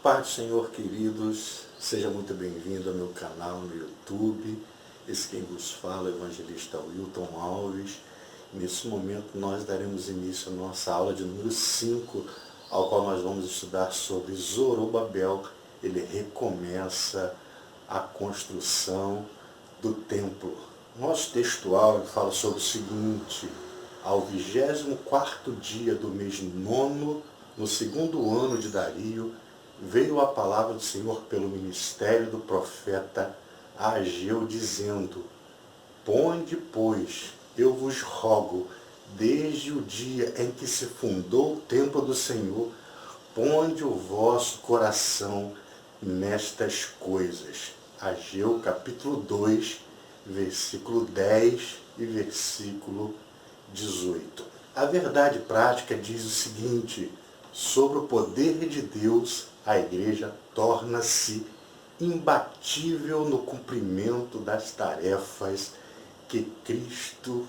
Paz do Senhor, queridos, seja muito bem-vindo ao meu canal no YouTube. Esse quem vos fala é o evangelista Wilton Alves. Nesse momento nós daremos início à nossa aula de número 5, ao qual nós vamos estudar sobre Zorobabel. Ele recomeça a construção do templo. Nosso textual fala sobre o seguinte: ao 24º dia do mês nono, no segundo ano de Dario, veio a palavra do Senhor pelo ministério do profeta Ageu, dizendo: ponde, pois, eu vos rogo, desde o dia em que se fundou o templo do Senhor, ponde o vosso coração nestas coisas. Ageu capítulo 2, versículo 10 e versículo 18. A verdade prática diz o seguinte: sobre o poder de Deus, a igreja torna-se imbatível no cumprimento das tarefas que Cristo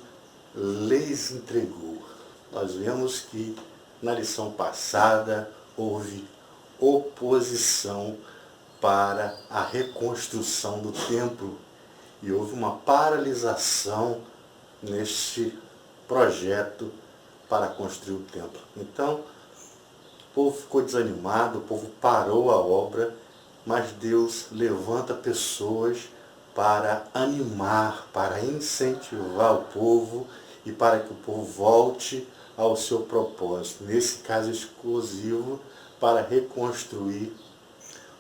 lhes entregou. Nós vemos que na lição passada houve oposição para a reconstrução do templo e houve uma paralisação neste projeto para construir o templo. Então, o povo ficou desanimado, o povo parou a obra, mas Deus levanta pessoas para animar, para incentivar o povo e para que o povo volte ao seu propósito, nesse caso exclusivo, para reconstruir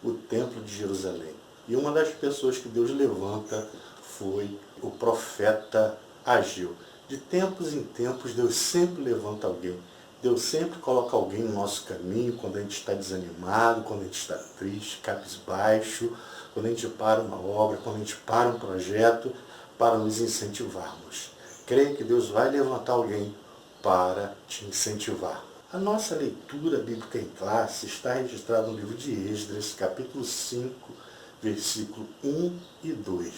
o templo de Jerusalém. E uma das pessoas que Deus levanta foi o profeta Ageu. De tempos em tempos, Deus sempre levanta alguém. Deus sempre coloca alguém no nosso caminho quando a gente está desanimado, quando a gente está triste, cabisbaixo, quando a gente para uma obra, quando a gente para um projeto, para nos incentivarmos. Creio que Deus vai levantar alguém para te incentivar. A nossa leitura bíblica em classe está registrada no livro de Esdras, capítulo 5, versículo 1 e 2.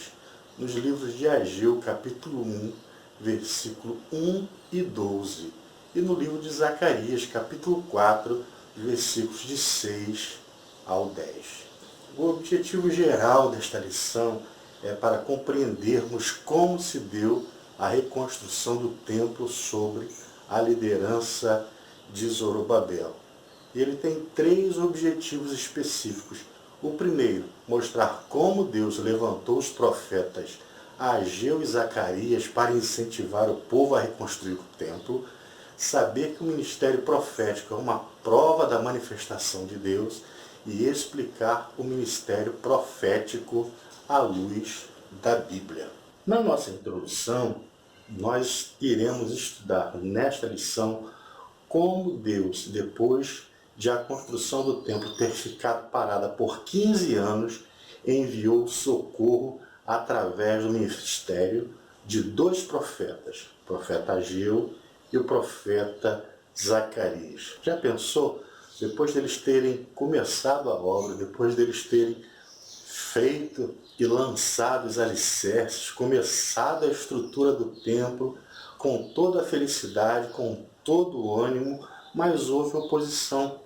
Nos livros de Ageu, capítulo 1, versículo 1 e 12. E no livro de Zacarias, capítulo 4, versículos de 6 ao 10. O objetivo geral desta lição é para compreendermos como se deu a reconstrução do templo sob a liderança de Zorobabel. Ele tem 3 objetivos específicos. O primeiro, mostrar como Deus levantou os profetas Ageu e Zacarias para incentivar o povo a reconstruir o templo. Saber que o ministério profético é uma prova da manifestação de Deus e explicar o ministério profético à luz da Bíblia. Na nossa introdução, nós iremos estudar nesta lição como Deus, depois de a construção do templo ter ficado parada por 15 anos, enviou socorro através do ministério de 2 profetas, o profeta Ageu e o profeta Zacarias. Já pensou? Depois deles terem começado a obra, depois deles terem feito e lançado os alicerces, começado a estrutura do templo, com toda a felicidade, com todo o ânimo, mas houve oposição.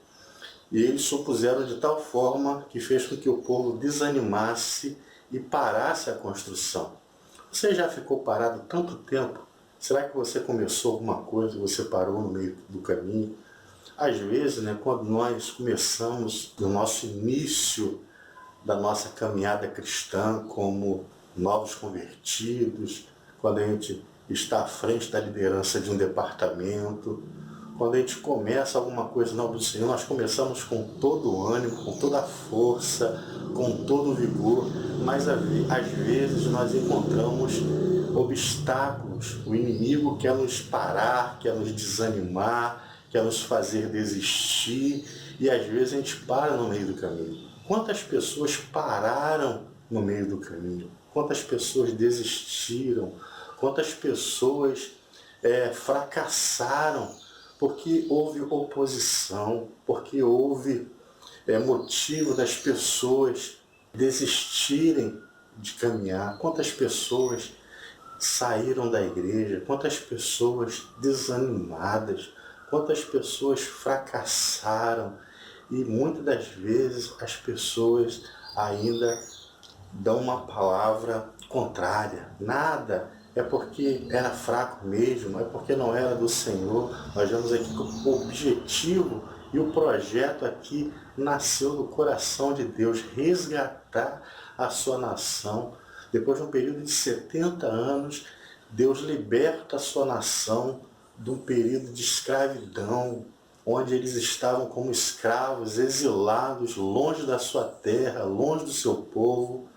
E eles se opuseram de tal forma que fez com que o povo desanimasse e parasse a construção. Você já ficou parado tanto tempo? Será que você começou alguma coisa e você parou no meio do caminho? Às vezes, quando nós começamos no nosso início da nossa caminhada cristã como novos convertidos, quando a gente está à frente da liderança de um departamento, quando a gente começa alguma coisa na obra do Senhor, nós começamos com todo o ânimo, com toda a força, com todo o vigor, mas às vezes nós encontramos obstáculos. O inimigo quer nos parar, quer nos desanimar, quer nos fazer desistir, e às vezes a gente para no meio do caminho. Quantas pessoas pararam no meio do caminho? Quantas pessoas desistiram? Quantas pessoas fracassaram porque houve oposição, porque houve motivo das pessoas desistirem de caminhar? Quantas pessoas saíram da igreja? Quantas pessoas desanimadas? Quantas pessoas fracassaram? E muitas das vezes as pessoas ainda dão uma palavra contrária. Nada, é porque era fraco mesmo, é porque não era do Senhor. Nós vemos aqui que o objetivo e o projeto aqui nasceu do coração de Deus, resgatar a sua nação. Depois de um período de 70 anos, Deus liberta a sua nação de um período de escravidão, onde eles estavam como escravos, exilados, longe da sua terra, longe do seu povo.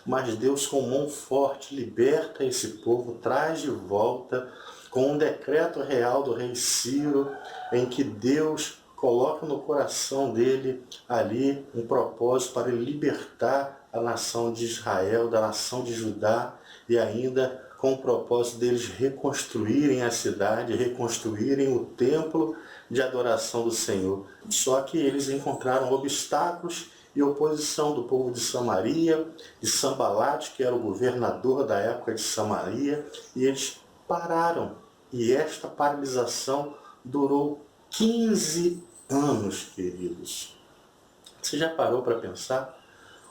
Mas Deus, com mão forte, liberta esse povo, traz de volta, com um decreto real do rei Ciro, em que Deus coloca no coração dele ali um propósito para ele libertar a nação de Israel, da nação de Judá, e ainda com o propósito deles reconstruírem a cidade, reconstruírem o templo de adoração do Senhor. Só que eles encontraram obstáculos e oposição do povo de Samaria, de Sambalate, que era o governador da época de Samaria, e eles pararam. E esta paralisação durou 15 anos, queridos. Você já parou para pensar?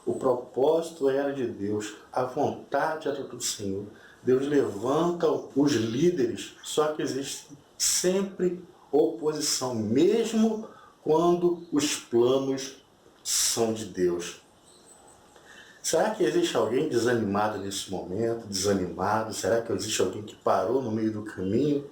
O propósito era de Deus, a vontade era do Senhor. Deus levanta os líderes, só que existe sempre oposição, mesmo quando os planos são de Deus. Será que existe alguém desanimado nesse momento, desanimado? Será que existe alguém que parou no meio do caminho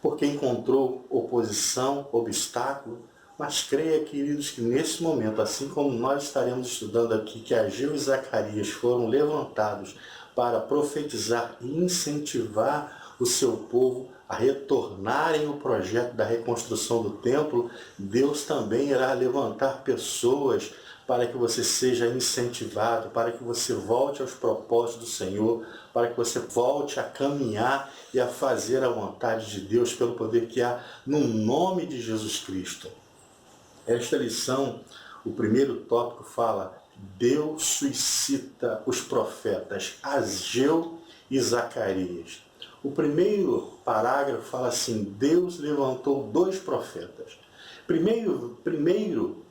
porque encontrou oposição, obstáculo? Mas creia, queridos, que nesse momento, assim como nós estaremos estudando aqui, que Ageu e Zacarias foram levantados para profetizar e incentivar o seu povo a retornarem ao projeto da reconstrução do templo, Deus também irá levantar pessoas para que você seja incentivado, para que você volte aos propósitos do Senhor, para que você volte a caminhar e a fazer a vontade de Deus pelo poder que há no nome de Jesus Cristo. Esta lição, o primeiro tópico fala: Deus suscita os profetas Ageu e Zacarias. O primeiro parágrafo fala assim: Deus levantou 2 profetas. Primeiro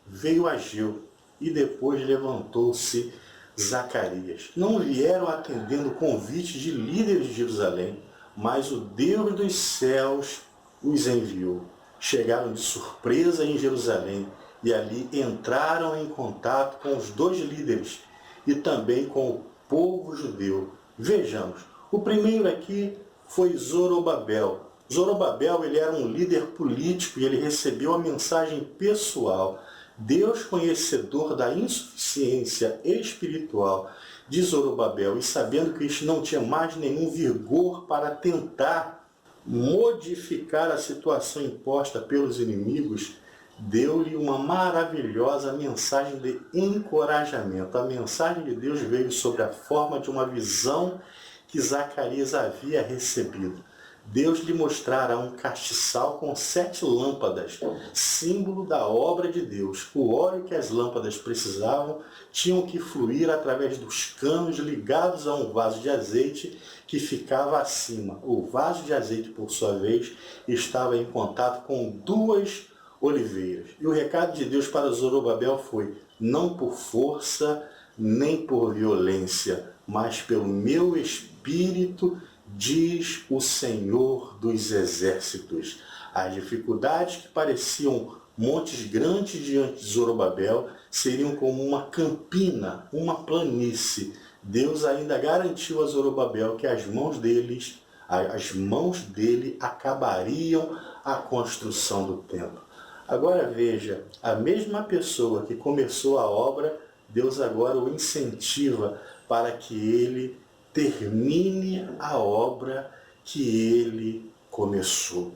veio Ageu e depois levantou-se Zacarias. Não vieram atendendo o convite de líderes de Jerusalém, mas o Deus dos céus os enviou. Chegaram de surpresa em Jerusalém e ali entraram em contato com os 2 líderes e também com o povo judeu. Vejamos, o primeiro aqui foi Zorobabel. Zorobabel, ele era um líder político e ele recebeu a mensagem pessoal. Deus, conhecedor da insuficiência espiritual de Zorobabel e sabendo que este não tinha mais nenhum vigor para tentar modificar a situação imposta pelos inimigos, deu-lhe uma maravilhosa mensagem de encorajamento. A mensagem de Deus veio sob a forma de uma visão que Zacarias havia recebido. Deus lhe mostrara um castiçal com 7 lâmpadas, símbolo da obra de Deus. O óleo que as lâmpadas precisavam tinham que fluir através dos canos ligados a um vaso de azeite que ficava acima. O vaso de azeite, por sua vez, estava em contato com 2 oliveiras. E o recado de Deus para Zorobabel foi: não por força nem por violência, mas pelo meu espírito, diz o Senhor dos Exércitos. As dificuldades que pareciam montes grandes diante de Zorobabel seriam como uma campina, uma planície. Deus ainda garantiu a Zorobabel que as mãos dele acabariam a construção do templo. Agora veja, a mesma pessoa que começou a obra, Deus agora o incentiva para que ele termine a obra que ele começou.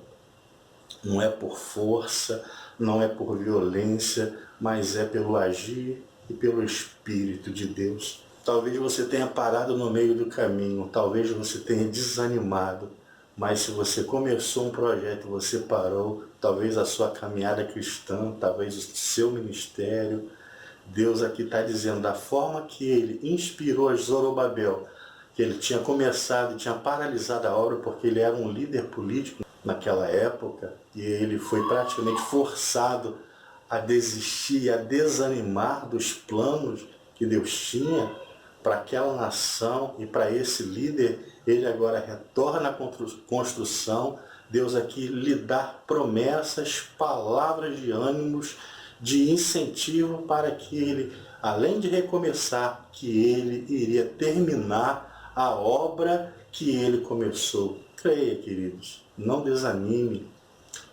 Não é por força, não é por violência, mas é pelo agir e pelo Espírito de Deus. Talvez você tenha parado no meio do caminho, talvez você tenha desanimado, mas se você começou um projeto e você parou, talvez a sua caminhada cristã, talvez o seu ministério, Deus aqui está dizendo, da forma que ele inspirou a Zorobabel, que ele tinha começado e tinha paralisado a obra porque ele era um líder político naquela época e ele foi praticamente forçado a desistir, a desanimar dos planos que Deus tinha para aquela nação e para esse líder. Ele agora retorna à construção. Deus aqui lhe dá promessas, palavras de ânimos, de incentivo para que ele, além de recomeçar, que ele iria terminar a obra que ele começou. Creia, queridos, não desanime,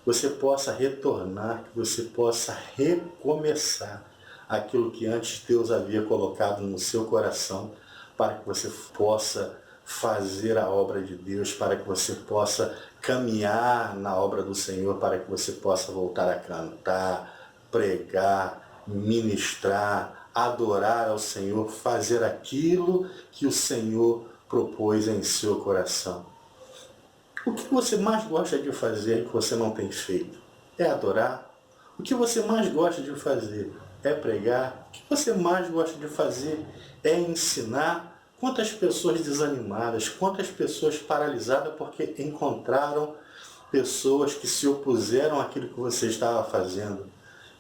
você possa retornar, que você possa recomeçar aquilo que antes Deus havia colocado no seu coração, para que você possa fazer a obra de Deus, para que você possa caminhar na obra do Senhor, para que você possa voltar a cantar, pregar, ministrar, adorar ao Senhor, fazer aquilo que o Senhor propôs em seu coração. O que você mais gosta de fazer que você não tem feito? É adorar? O que você mais gosta de fazer? É pregar? O que você mais gosta de fazer? É ensinar? Quantas pessoas desanimadas, quantas pessoas paralisadas porque encontraram pessoas que se opuseram àquilo que você estava fazendo.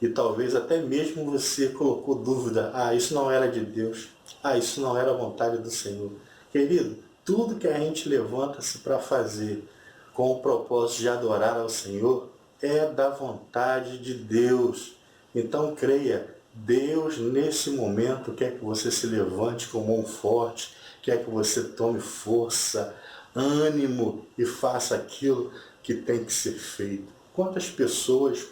E talvez até mesmo você colocou dúvida. Isso não era de Deus. Isso não era a vontade do Senhor. Querido, tudo que a gente levanta-se para fazer com o propósito de adorar ao Senhor é da vontade de Deus. Então creia, Deus nesse momento quer que você se levante com mão forte, quer que você tome força, ânimo e faça aquilo que tem que ser feito. Quantas pessoas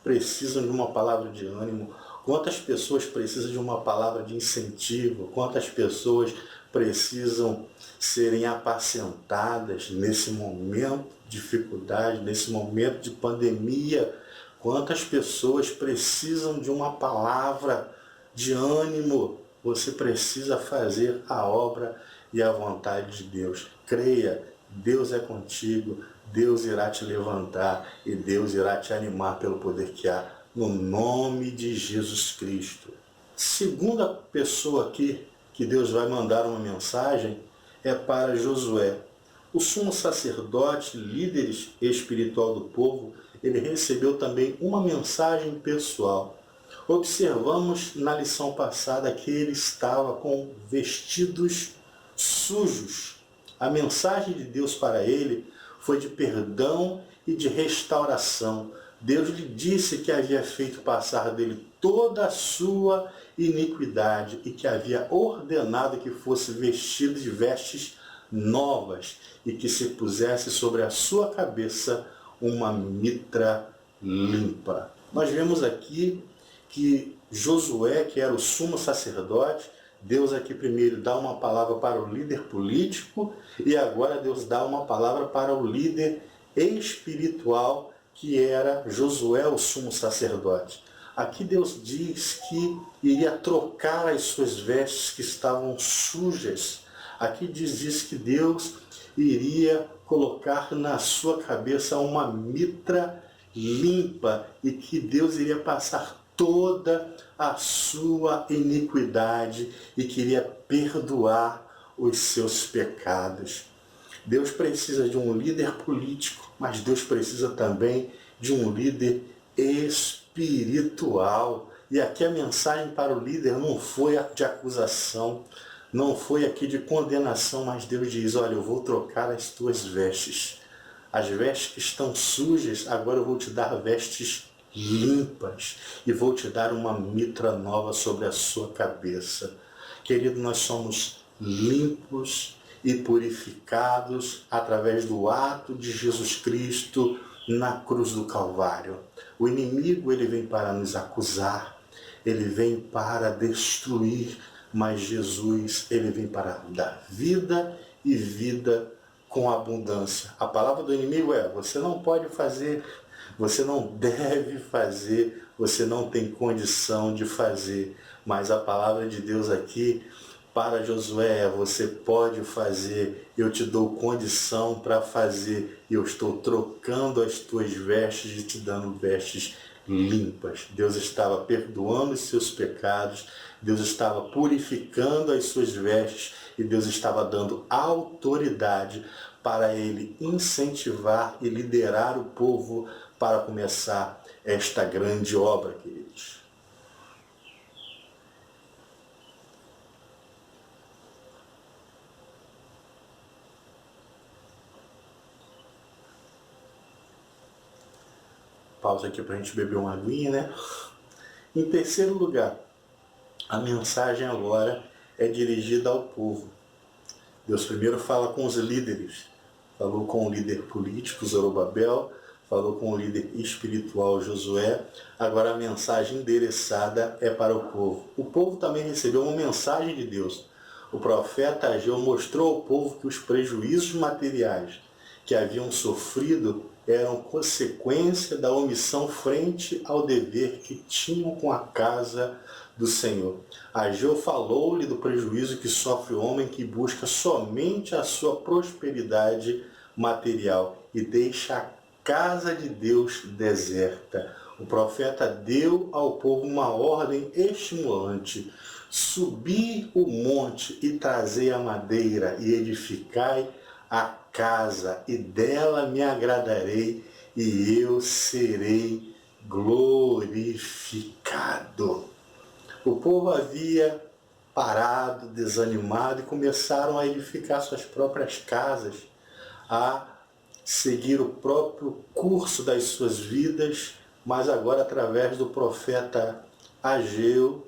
precisam de uma palavra de ânimo? Quantas pessoas precisam de uma palavra de incentivo? Quantas pessoas precisam serem apacentadas nesse momento de dificuldade, nesse momento de pandemia? Quantas pessoas precisam de uma palavra de ânimo? Você precisa fazer a obra e a vontade de Deus. Creia, Deus é contigo, Deus irá te levantar e Deus irá te animar pelo poder que há no nome de Jesus Cristo. Segunda pessoa aqui que Deus vai mandar uma mensagem é para Josué. O sumo sacerdote, líder espiritual do povo, ele recebeu também uma mensagem pessoal. Observamos na lição passada que ele estava com vestidos sujos. A mensagem de Deus para ele foi de perdão e de restauração. Deus lhe disse que havia feito passar dele toda a sua iniquidade e que havia ordenado que fosse vestido de vestes novas e que se pusesse sobre a sua cabeça uma mitra limpa. Nós vemos aqui que Josué, que era o sumo sacerdote, Deus aqui primeiro dá uma palavra para o líder político e agora Deus dá uma palavra para o líder espiritual, que era Josué, o sumo sacerdote. Aqui Deus diz que iria trocar as suas vestes que estavam sujas. Aqui diz que Deus iria colocar na sua cabeça uma mitra limpa e que Deus iria passar toda a sua iniquidade e queria perdoar os seus pecados. Deus precisa de um líder político, mas Deus precisa também de um líder espiritual. E aqui a mensagem para o líder não foi de acusação, não foi aqui de condenação, mas Deus diz: olha, eu vou trocar as tuas vestes. As vestes que estão sujas, agora eu vou te dar vestes limpas e vou te dar uma mitra nova sobre a sua cabeça. Querido, nós somos limpos e purificados através do ato de Jesus Cristo na cruz do Calvário. O inimigo, ele vem para nos acusar, ele vem para destruir, mas Jesus, ele vem para dar vida e vida com abundância. A palavra do inimigo é: você não pode fazer, você não deve fazer, você não tem condição de fazer. Mas a palavra de Deus aqui para Josué é: você pode fazer, eu te dou condição para fazer, e eu estou trocando as tuas vestes e te dando vestes limpas. Deus estava perdoando os seus pecados, Deus estava purificando as suas vestes e Deus estava dando autoridade para ele incentivar e liderar o povo para começar esta grande obra, queridos. Pausa aqui para a gente beber uma aguinha, né? Em terceiro lugar, a mensagem agora é dirigida ao povo. Deus primeiro fala com os líderes. Falou com o líder político, Zorobabel, falou com o líder espiritual, Josué. Agora a mensagem endereçada é para o povo. O povo também recebeu uma mensagem de Deus. O profeta Ageu mostrou ao povo que os prejuízos materiais que haviam sofrido eram consequência da omissão frente ao dever que tinham com a casa do Senhor. Ageu falou-lhe do prejuízo que sofre o homem que busca somente a sua prosperidade material e deixa a casa de Deus deserta. O profeta deu ao povo uma ordem estimulante: subi o monte e trazei a madeira e edificai a casa, e dela me agradarei, e eu serei glorificado. O povo havia parado, desanimado, e começaram a edificar suas próprias casas, a seguir o próprio curso das suas vidas, mas agora através do profeta Ageu,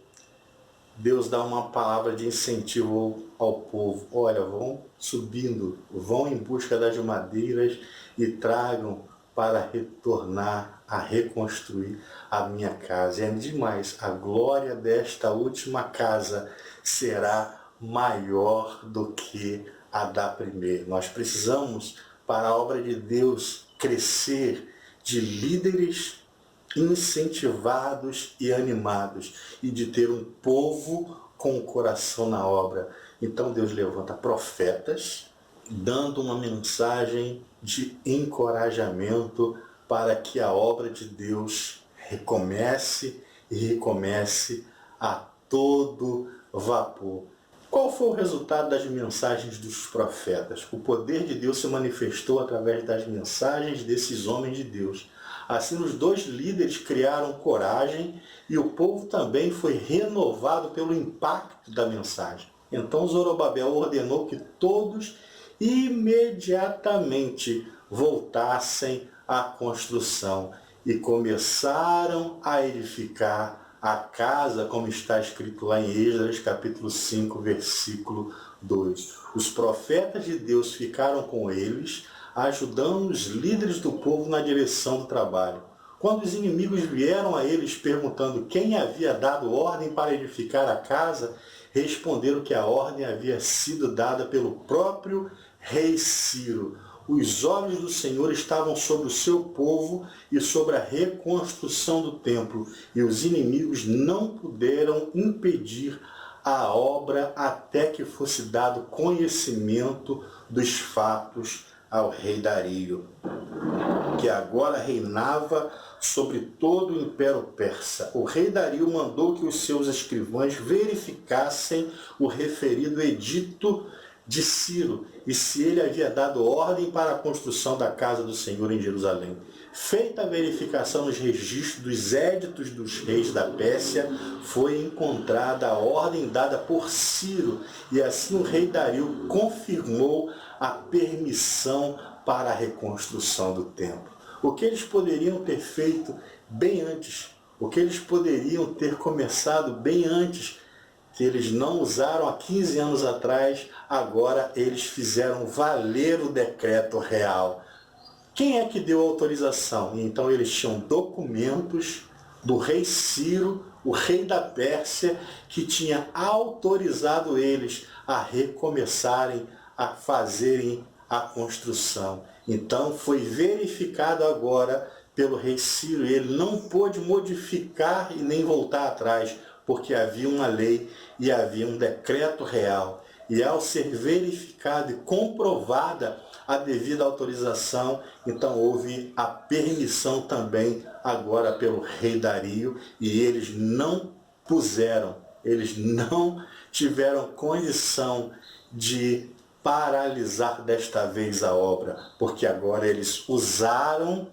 Deus dá uma palavra de incentivo ao povo. Olha, vão subindo, vão em busca das madeiras e tragam para retornar a reconstruir a minha casa. E é demais, a glória desta última casa será maior do que a da primeira. Nós precisamos, para a obra de Deus crescer, de líderes incentivados e animados, e de ter um povo com o coração na obra. Então Deus levanta profetas, dando uma mensagem de encorajamento para que a obra de Deus recomece e recomece a todo vapor. Qual foi o resultado das mensagens dos profetas? O poder de Deus se manifestou através das mensagens desses homens de Deus. Assim, os dois líderes criaram coragem e o povo também foi renovado pelo impacto da mensagem. Então Zorobabel ordenou que todos imediatamente voltassem à construção e começaram a edificar a casa, como está escrito lá em Esdras, capítulo 5, versículo 2. Os profetas de Deus ficaram com eles, ajudando os líderes do povo na direção do trabalho. Quando os inimigos vieram a eles perguntando quem havia dado ordem para edificar a casa, responderam que a ordem havia sido dada pelo próprio rei Ciro. Os olhos do Senhor estavam sobre o seu povo e sobre a reconstrução do templo, e os inimigos não puderam impedir a obra até que fosse dado conhecimento dos fatos ao rei Dario, que agora reinava sobre todo o Império Persa. O rei Dario mandou que os seus escrivães verificassem o referido edito de Ciro e se ele havia dado ordem para a construção da casa do Senhor em Jerusalém. Feita a verificação nos registros dos éditos dos reis da Pérsia, foi encontrada a ordem dada por Ciro, e assim o rei Dario confirmou a permissão para a reconstrução do templo. O que eles poderiam ter feito bem antes, o que eles poderiam ter começado bem antes, que eles não usaram há 15 anos atrás, agora eles fizeram valer o decreto real. Quem é que deu autorização? Então eles tinham documentos do rei Ciro, o rei da Pérsia, que tinha autorizado eles a recomeçarem, a fazerem a construção. Então foi verificado agora pelo rei Ciro, e ele não pôde modificar e nem voltar atrás, porque havia uma lei e havia um decreto real. E ao ser verificado e comprovada a devida autorização, então houve a permissão também agora pelo rei Dario, e eles não tiveram condição de paralisar desta vez a obra, porque agora eles usaram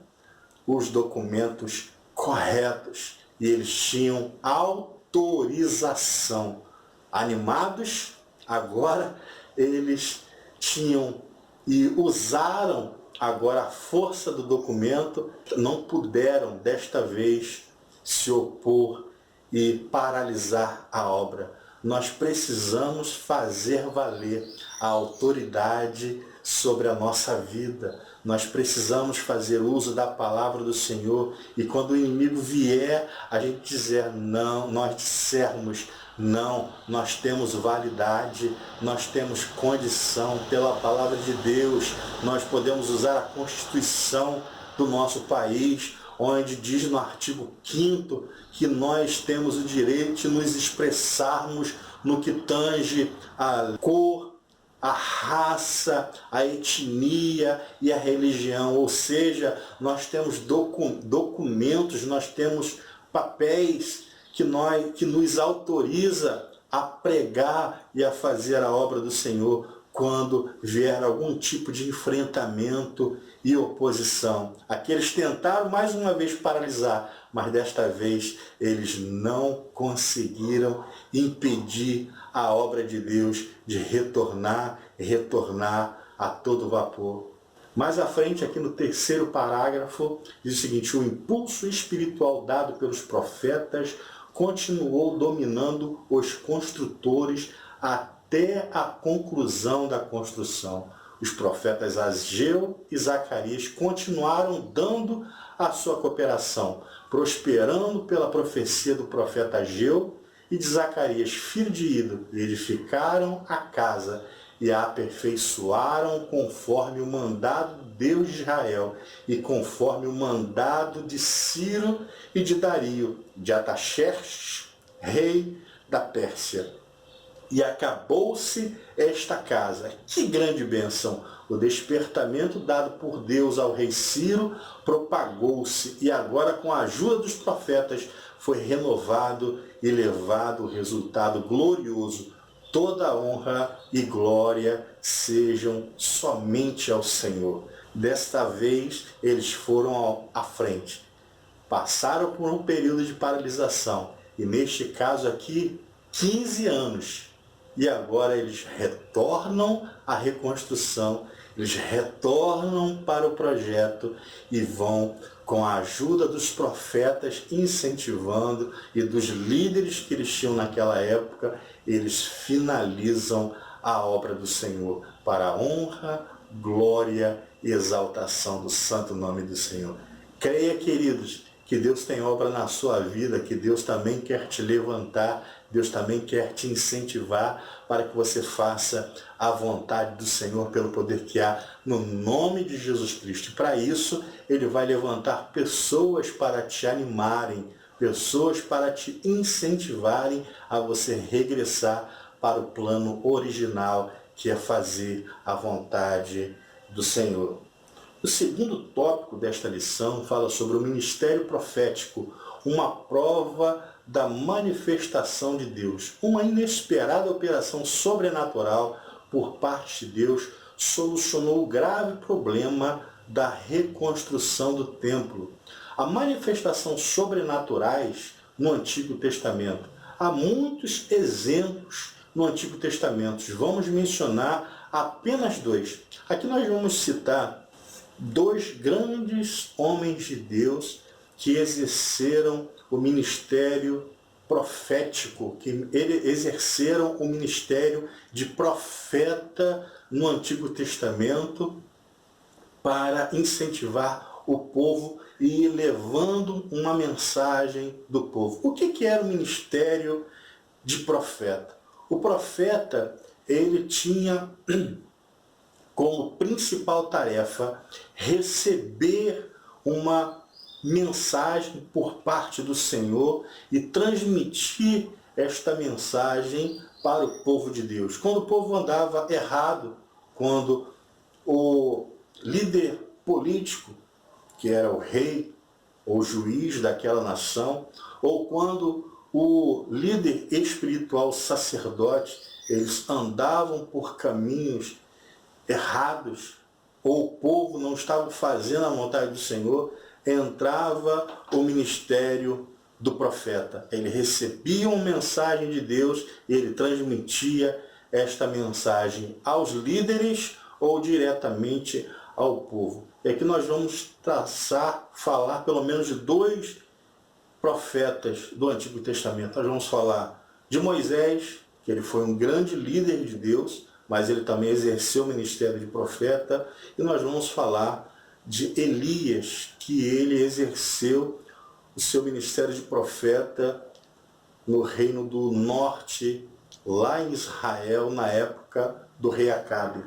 os documentos corretos e eles tinham autorização. Animados, agora eles tinham e usaram agora a força do documento, não puderam desta vez se opor e paralisar a obra. Nós precisamos fazer valer a autoridade sobre a nossa vida. Nós precisamos fazer uso da palavra do Senhor e quando o inimigo vier, a gente dizer não, nós dissermos não, nós temos validade, nós temos condição pela palavra de Deus, nós podemos usar a Constituição do nosso país, onde diz no artigo 5º que nós temos o direito de nos expressarmos no que tange a cor, a raça, a etnia e a religião. Ou seja, nós temos documentos, nós temos papéis que nos autoriza a pregar e a fazer a obra do Senhor quando vier algum tipo de enfrentamento e oposição. Aqueles tentaram mais uma vez paralisar, mas desta vez eles não conseguiram impedir a obra de Deus de retornar a todo vapor. Mais à frente, aqui no 3º parágrafo, diz o seguinte: o impulso espiritual dado pelos profetas continuou dominando os construtores até a conclusão da construção. Os profetas Ageu e Zacarias continuaram dando a sua cooperação, prosperando pela profecia do profeta Ageu e de Zacarias, filho de Ido, edificaram a casa e a aperfeiçoaram conforme o mandado de Deus de Israel e conforme o mandado de Ciro e de Dario, de Ataxerxes, rei da Pérsia. E acabou-se esta casa. Que grande bênção! O despertamento dado por Deus ao rei Ciro propagou-se e agora, com a ajuda dos profetas, foi renovado e levado o resultado glorioso. Toda honra e glória sejam somente ao Senhor. Desta vez, eles foram à frente. Passaram por um período de paralisação. E neste caso aqui, 15 anos. E agora eles retornam à reconstrução, eles retornam para o projeto e vão, com a ajuda dos profetas, incentivando e dos líderes que eles tinham naquela época, eles finalizam a obra do Senhor para a honra, glória e exaltação do santo nome do Senhor. Creia, queridos, que Deus tem obra na sua vida, que Deus também quer te levantar, Deus também quer te incentivar para que você faça a vontade do Senhor pelo poder que há no nome de Jesus Cristo. E para isso, Ele vai levantar pessoas para te animarem, pessoas para te incentivarem a você regressar para o plano original, que é fazer a vontade do Senhor. O segundo tópico desta lição fala sobre o ministério profético, uma prova da manifestação de Deus. Uma inesperada operação sobrenatural por parte de Deus solucionou o grave problema da reconstrução do templo. A manifestação sobrenaturais no Antigo Testamento. Há muitos exemplos no Antigo Testamento. Vamos mencionar apenas 2. Aqui nós vamos citar 2 grandes homens de Deus que exerceram o ministério profético, que exerceram o ministério de profeta no Antigo Testamento para incentivar o povo e ir levando uma mensagem do povo. O que era o ministério de profeta? O profeta, ele tinha como principal tarefa receber uma mensagem por parte do Senhor e transmitir esta mensagem para o povo de Deus. Quando o povo andava errado, quando o líder político, que era o rei ou juiz daquela nação, ou quando o líder espiritual, sacerdote, eles andavam por caminhos errados, ou o povo não estava fazendo a vontade do Senhor, entrava o ministério do profeta. Ele recebia uma mensagem de Deus e ele transmitia esta mensagem aos líderes ou diretamente ao povo. É que nós vamos falar pelo menos de 2 profetas do Antigo Testamento. Nós vamos falar de Moisés, que ele foi um grande líder de Deus, mas ele também exerceu o ministério de profeta. E nós vamos falar de Elias, que ele exerceu o seu ministério de profeta no reino do norte, lá em Israel, na época do rei Acabe.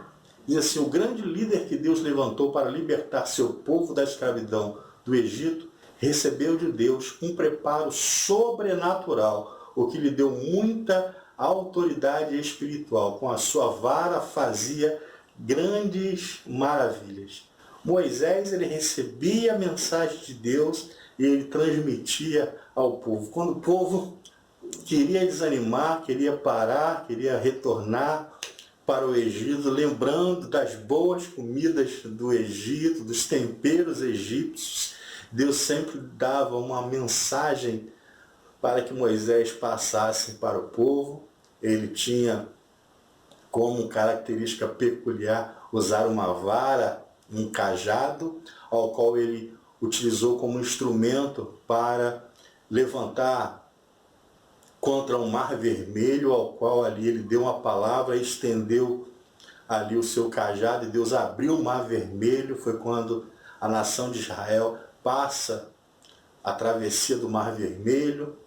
Diz assim: o grande líder que Deus levantou para libertar seu povo da escravidão do Egito, recebeu de Deus um preparo sobrenatural, o que lhe deu muita autoridade espiritual. Com a sua vara fazia grandes maravilhas. Moisés, ele recebia a mensagem de Deus e ele transmitia ao povo. Quando o povo queria desanimar, queria parar, queria retornar para o Egito, lembrando das boas comidas do Egito, dos temperos egípcios, Deus sempre dava uma mensagem para que Moisés passasse para o povo. Ele tinha como característica peculiar usar uma vara, um cajado, ao qual ele utilizou como instrumento para levantar contra o Mar Vermelho, ao qual ali ele deu uma palavra, estendeu ali o seu cajado e Deus abriu o Mar Vermelho. Foi quando a nação de Israel passa a travessia do Mar Vermelho.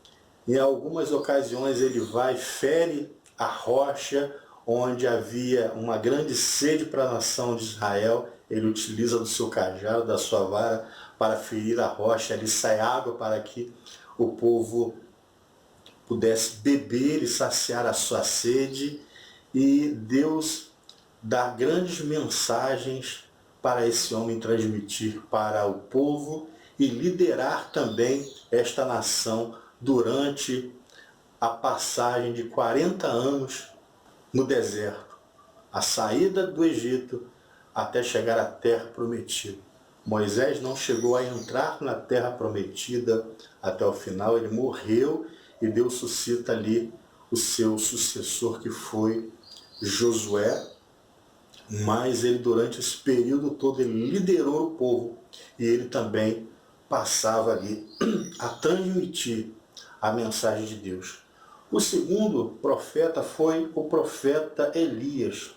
Em algumas ocasiões ele vai, fere a rocha onde havia uma grande sede para a nação de Israel. Ele utiliza do seu cajado, da sua vara, para ferir a rocha. Ali sai água para que o povo pudesse beber e saciar a sua sede. E Deus dá grandes mensagens para esse homem transmitir para o povo e liderar também esta nação durante a passagem de 40 anos no deserto, a saída do Egito até chegar à terra prometida. Moisés não chegou a entrar na terra prometida até o final, ele morreu e Deus suscita ali o seu sucessor, que foi Josué. Mas ele, durante esse período todo, ele liderou o povo e ele também passava ali a transmitir a mensagem de Deus. O segundo profeta foi o profeta Elias.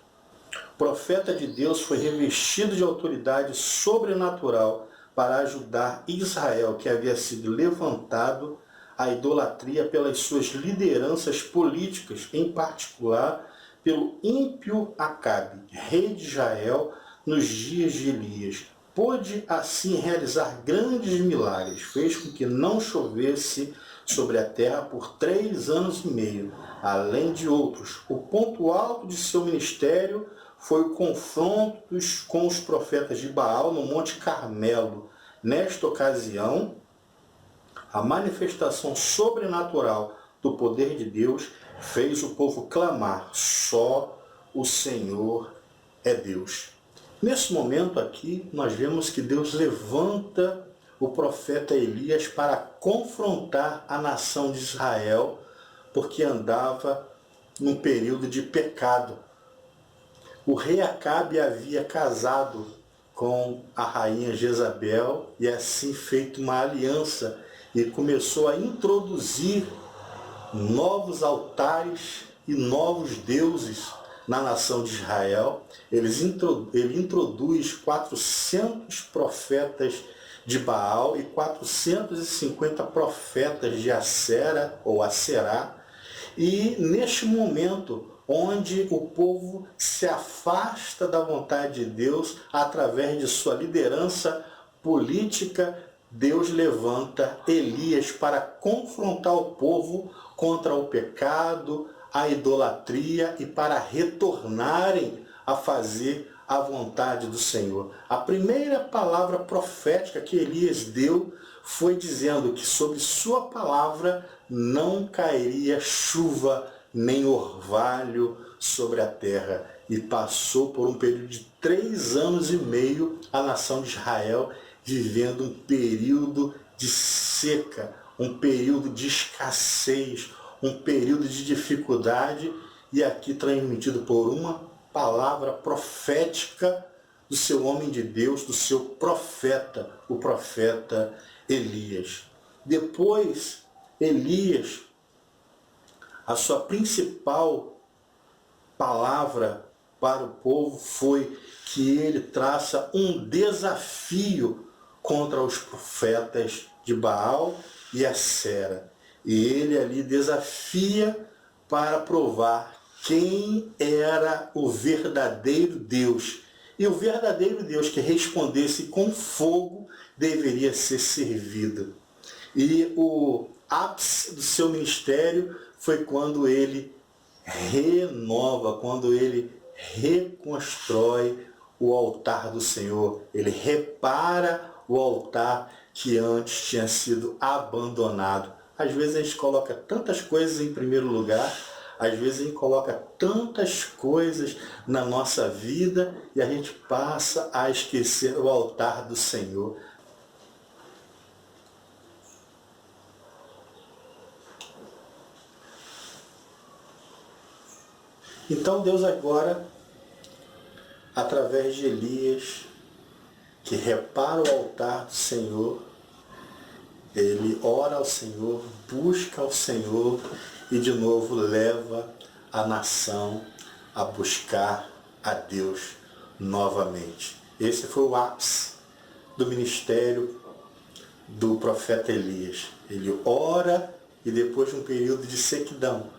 O profeta de Deus foi revestido de autoridade sobrenatural para ajudar Israel, que havia sido levantado à idolatria pelas suas lideranças políticas, em particular pelo ímpio Acabe, rei de Israel, nos dias de Elias. Pôde assim realizar grandes milagres, fez com que não chovesse sobre a terra por 3 anos e meio, além de outros. O ponto alto de seu ministério foi o confronto com os profetas de Baal no Monte Carmelo. Nesta ocasião, a manifestação sobrenatural do poder de Deus fez o povo clamar: só o Senhor é Deus. Nesse momento aqui, nós vemos que Deus levanta o profeta Elias para confrontar a nação de Israel, porque andava num período de pecado. O rei Acabe havia casado com a rainha Jezabel e assim feito uma aliança e começou a introduzir novos altares e novos deuses na nação de Israel. Ele introduz 400 profetas de Baal e 450 profetas de Acera ou Acerá. E neste momento, onde o povo se afasta da vontade de Deus através de sua liderança política, Deus levanta Elias para confrontar o povo contra o pecado, a idolatria e para retornarem a fazer a vontade do Senhor. A primeira palavra profética que Elias deu foi dizendo que sobre sua palavra não cairia chuva nem orvalho sobre a terra. E passou por um período de 3 anos e meio a nação de Israel vivendo um período de seca, um período de escassez, um período de dificuldade, e aqui transmitido por uma palavra profética do seu homem de Deus, do seu profeta, o profeta Elias. Depois, Elias, a sua principal palavra para o povo foi que ele traça um desafio contra os profetas de Baal e Assera. E ele ali desafia para provar quem era o verdadeiro Deus. E o verdadeiro Deus que respondesse com fogo deveria ser servido. E o ápice do seu ministério foi quando ele renova, quando ele reconstrói o altar do Senhor. Ele repara o altar que antes tinha sido abandonado. Às vezes a gente coloca tantas coisas em primeiro lugar, às vezes a gente coloca tantas coisas na nossa vida e a gente passa a esquecer o altar do Senhor. Então Deus agora, através de Elias, que repara o altar do Senhor, ele ora ao Senhor, busca ao Senhor e de novo leva a nação a buscar a Deus novamente. Esse foi o ápice do ministério do profeta Elias. Ele ora e depois de um período de sequidão,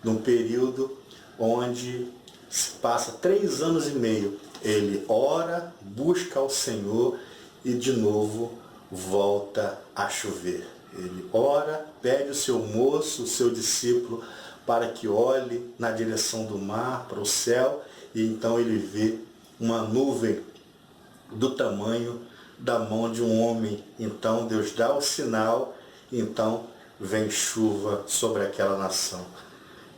num período onde se passa 3 anos e meio, ele ora, busca ao Senhor e de novo volta a chover. Ele ora, pede o seu moço, o seu discípulo, para que olhe na direção do mar, para o céu, e então ele vê uma nuvem do tamanho da mão de um homem. Então Deus dá o sinal, então vem chuva sobre aquela nação.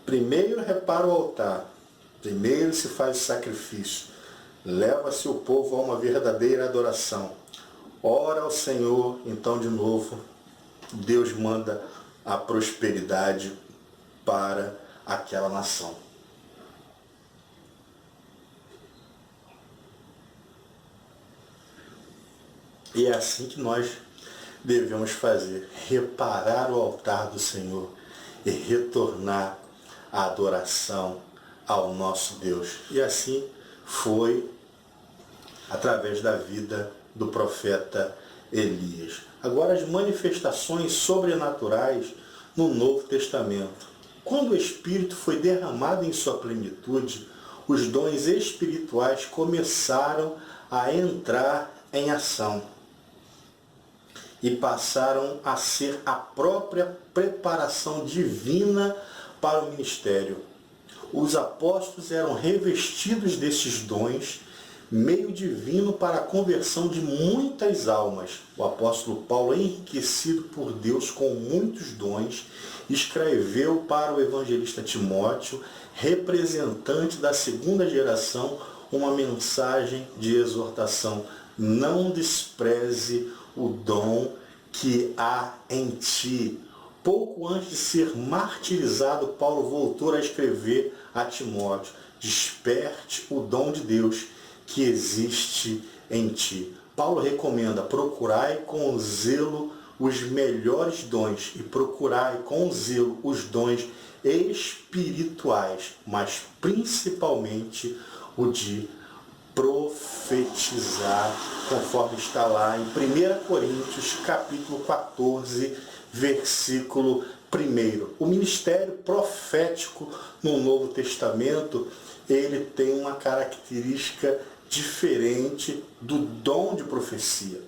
Primeiro repara o altar, primeiro se faz o sacrifício, leva-se o povo a uma verdadeira adoração. Ora ao Senhor, então de novo, Deus manda a prosperidade para aquela nação. E é assim que nós devemos fazer, reparar o altar do Senhor e retornar a adoração ao nosso Deus. E assim foi através da vida do profeta Elias. Agora, as manifestações sobrenaturais no Novo Testamento. Quando o Espírito foi derramado em sua plenitude, os dons espirituais começaram a entrar em ação e passaram a ser a própria preparação divina para o ministério. Os apóstolos eram revestidos desses dons, meio divino para a conversão de muitas almas. O apóstolo Paulo, enriquecido por Deus com muitos dons, escreveu para o evangelista Timóteo, representante da segunda geração, uma mensagem de exortação. Não despreze o dom que há em ti. Pouco antes de ser martirizado, Paulo voltou a escrever a Timóteo: desperte o dom de Deus que existe em ti. Paulo recomenda: procurai com zelo os melhores dons e procurai com zelo os dons espirituais, mas principalmente o de profetizar, conforme está lá em 1 Coríntios capítulo 14, versículo 1. O ministério profético no Novo Testamento, ele tem uma característica diferente do dom de profecia.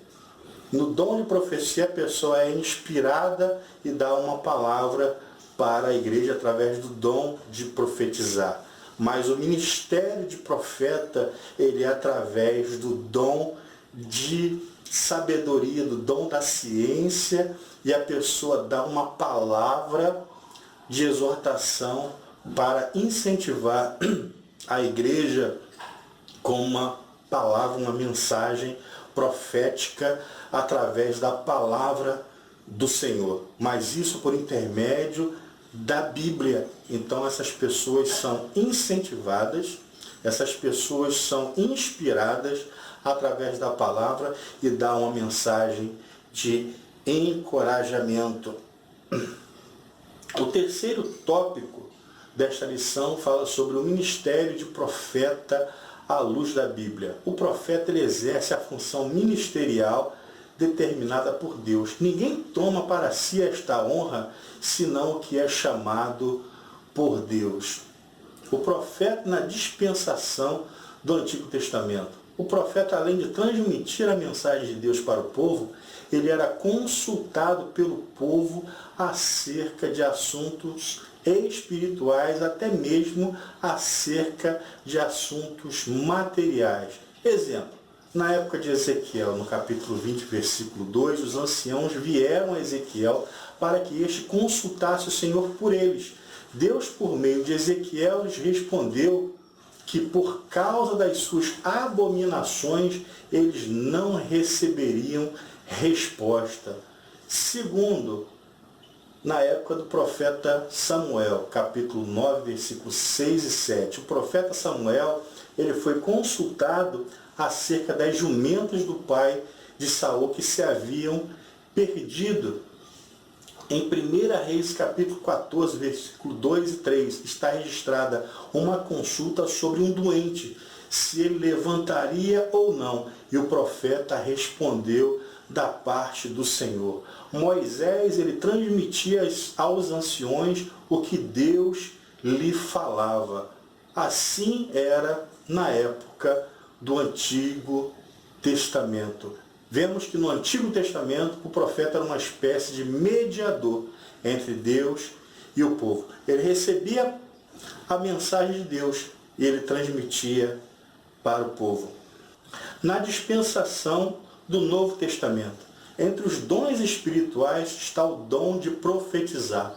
No dom de profecia, a pessoa é inspirada e dá uma palavra para a igreja através do dom de profetizar. Mas o ministério de profeta, ele é através do dom de sabedoria, do dom da ciência, e a pessoa dá uma palavra de exortação para incentivar a igreja com uma palavra, uma mensagem profética através da palavra do Senhor, mas isso por intermédio da Bíblia. Então essas pessoas são incentivadas, essas pessoas são inspiradas através da palavra e dá uma mensagem de encorajamento. O terceiro tópico desta lição fala sobre o ministério de profeta à luz da Bíblia. O profeta ele exerce a função ministerial determinada por Deus. Ninguém toma para si esta honra, senão o que é chamado por Deus. O profeta na dispensação do Antigo Testamento. O profeta, além de transmitir a mensagem de Deus para o povo, ele era consultado pelo povo acerca de assuntos espirituais, até mesmo acerca de assuntos materiais. Exemplo, na época de Ezequiel, no capítulo 20, versículo 2, os anciãos vieram a Ezequiel para que este consultasse o Senhor por eles. Deus, por meio de Ezequiel, lhes respondeu que por causa das suas abominações, eles não receberiam resposta. Segundo, na época do profeta Samuel, capítulo 9, versículos 6 e 7. O profeta Samuel, ele foi consultado acerca das jumentas do pai de Saul que se haviam perdido. Em 1 Reis, capítulo 14, versículo 2 e 3, está registrada uma consulta sobre um doente, se ele levantaria ou não. E o profeta respondeu da parte do Senhor. Moisés, ele transmitia aos anciões o que Deus lhe falava. Assim era na época do Antigo Testamento. Vemos que no Antigo Testamento o profeta era uma espécie de mediador entre Deus e o povo. Ele recebia a mensagem de Deus e ele transmitia para o povo. Na dispensação do Novo Testamento, entre os dons espirituais está o dom de profetizar.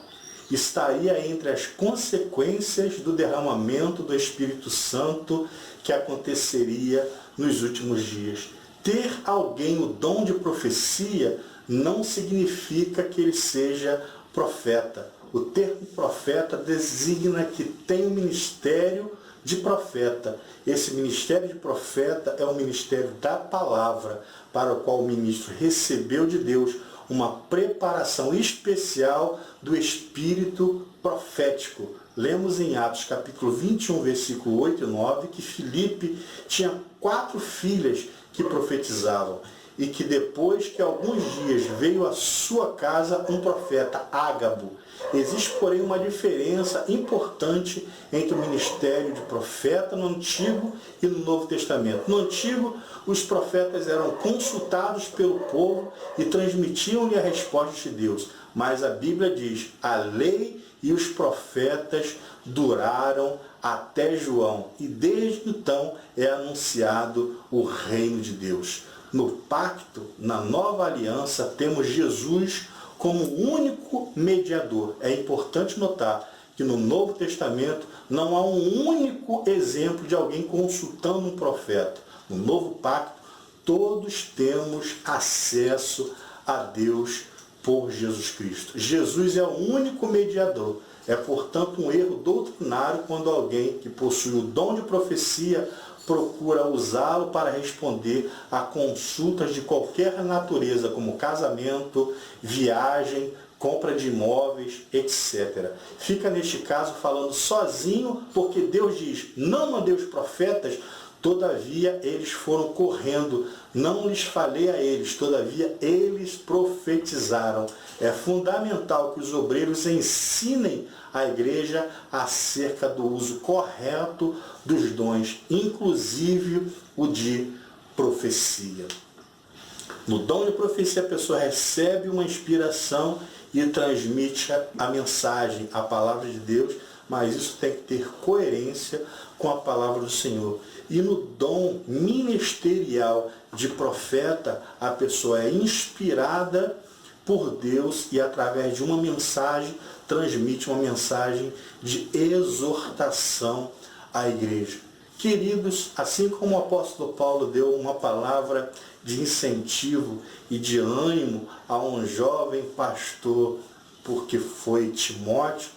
Estaria entre as consequências do derramamento do Espírito Santo que aconteceria nos últimos dias. Ter alguém o dom de profecia não significa que ele seja profeta. O termo profeta designa que tem o ministério de profeta. Esse ministério de profeta é o ministério da palavra, para o qual o ministro recebeu de Deus uma preparação especial do espírito profético. Lemos em Atos capítulo 21, versículo 8 e 9, que Filipe tinha 4 filhas que profetizavam, e que depois que alguns dias veio à sua casa um profeta, Ágabo. Existe, porém, uma diferença importante entre o ministério de profeta no Antigo e no Novo Testamento. No Antigo, os profetas eram consultados pelo povo e transmitiam-lhe a resposta de Deus. Mas a Bíblia diz, a lei e os profetas duraram até João, e desde então é anunciado o reino de Deus. No pacto, na nova aliança, temos Jesus como único mediador. É importante notar que no Novo Testamento não há um único exemplo de alguém consultando um profeta. No novo pacto, todos temos acesso a Deus por Jesus Cristo. Jesus é o único mediador. É, portanto, um erro doutrinário quando alguém que possui o dom de profecia procura usá-lo para responder a consultas de qualquer natureza, como casamento, viagem, compra de imóveis, etc. Fica, neste caso, falando sozinho, porque Deus diz, não mandei os profetas, todavia eles foram correndo, não lhes falei a eles, todavia eles profetizaram. É fundamental que os obreiros ensinem a igreja acerca do uso correto dos dons, inclusive o de profecia. No dom de profecia, a pessoa recebe uma inspiração e transmite a mensagem, a palavra de Deus, mas isso tem que ter coerência com a palavra do Senhor. E no dom ministerial de profeta, a pessoa é inspirada por Deus e através de uma mensagem, transmite uma mensagem de exortação à igreja. Queridos, assim como o apóstolo Paulo deu uma palavra de incentivo e de ânimo a um jovem pastor, porque foi Timóteo,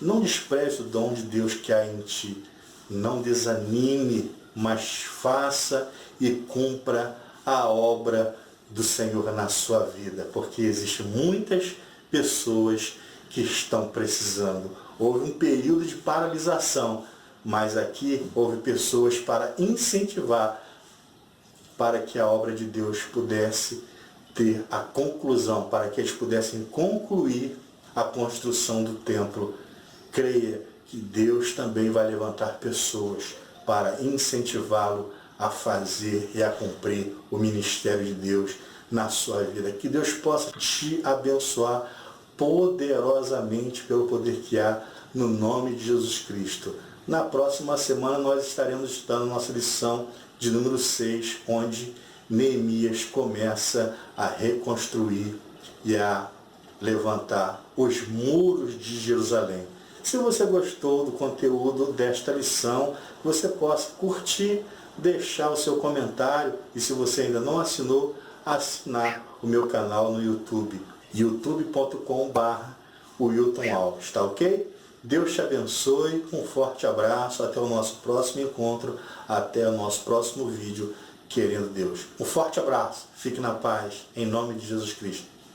não despreze o dom de Deus que há em ti. Não desanime, mas faça e cumpra a obra do Senhor na sua vida, porque existem muitas pessoas que estão precisando. Houve um período de paralisação, mas aqui houve pessoas para incentivar para que a obra de Deus pudesse ter a conclusão, para que eles pudessem concluir a construção do templo. Creia que Deus também vai levantar pessoas para incentivá-lo a fazer e a cumprir o ministério de Deus na sua vida. Que Deus possa te abençoar poderosamente pelo poder que há no nome de Jesus Cristo. Na próxima semana nós estaremos estudando nossa lição de número 6, onde Neemias começa a reconstruir e a levantar os muros de Jerusalém. Se você gostou do conteúdo desta lição, você possa curtir, deixar o seu comentário e, se você ainda não assinou, assinar o meu canal no YouTube, youtube.com/Wilton Alves, tá ok? Deus te abençoe, um forte abraço, até o nosso próximo encontro, até o nosso próximo vídeo, querendo Deus. Um forte abraço, fique na paz, em nome de Jesus Cristo.